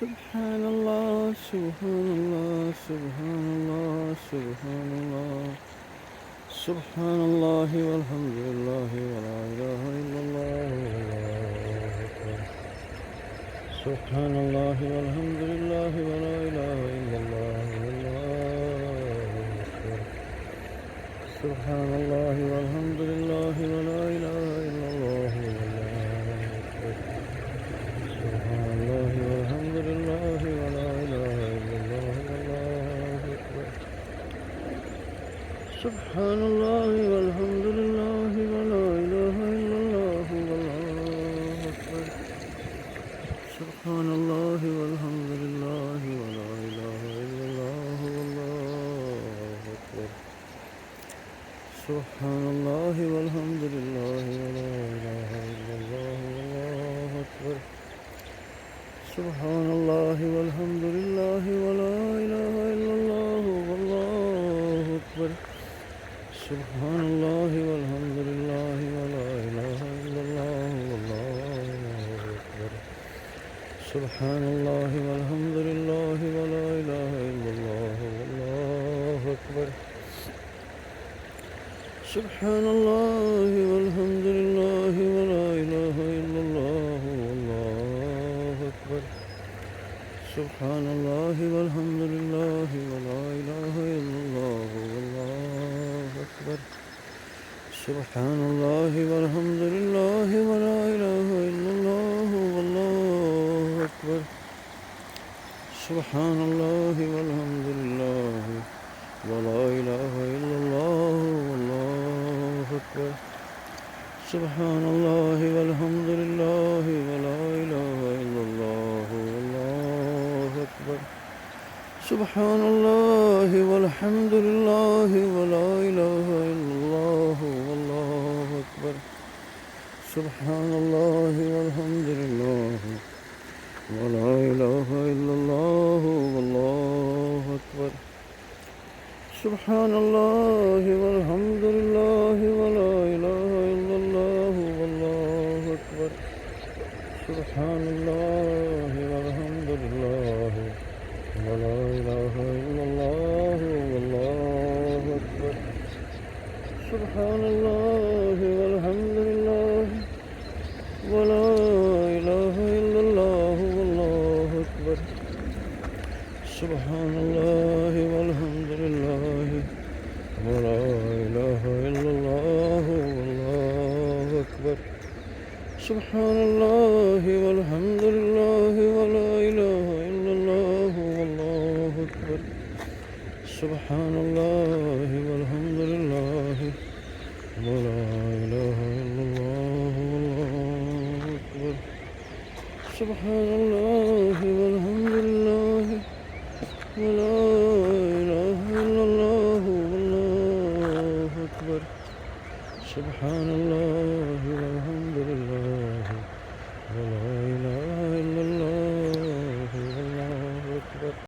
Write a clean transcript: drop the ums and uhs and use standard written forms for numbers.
سبحان الله سبحان الله سبحان الله سبحان الله سبحان الله والحمد لله ولا إله إلا الله والله أكبر سبحان الله والحمد لله ولا إله إلا الله والله أكبر سبحان الله والحمد لله ولا إله إلا الله والله أكبر سبحان الله والحمد لله ولا إله إلا الله والله أكبر سبحان الله والحمد لله ولا إله إلا الله والله أكبر سبحان الله والحمد لله ولا إله إلا الله والله أكبر سبحان الله والحمد لله ولا إله إلا الله والله أكبر سبحان الله والحمد لله ولا إله إلا الله والله أكبر سبحان الله والحمد لله ولا إله إلا الله والله أكبر سبحان الله والحمد لله ولا إله إلا الله والله أكبر سبحان الله والحمد لله ولا إله إلا الله والله أكبر سبحان الله والحمد لله ولا إله إلا الله والله أكبر سبحان الله والحمد لله ولا إله إلا الله والله أكبر سبحان الله والحمد لله ولا إله إلا الله والله أكبر سبحان الله والحمد لله ولا إله إلا الله والله أكبر سبحان الله والحمد لله ولا إله إلا الله والله أكبر سبحان الله والحمد لله ولا إله إلا الله والله أكبر سبحان الله والحمد لله ولا إله إلا الله والله أكبر سبحان الله والحمد لله ولا إله إلا الله والله أكبر سبحان الله والحمد لله ولا إله إلا الله والله أكبر سبحان الله والحمد لله ولا إله إلا الله والله أكبر سبحان الله والحمد لله ولا إله إلا الله والله أكبر سبحان الله والحمد لله ولا إله إلا الله والله أكبر سبحان الله والحمد لله ولا إله إلا الله والله أكبر سبحان الله والحمد لله ولا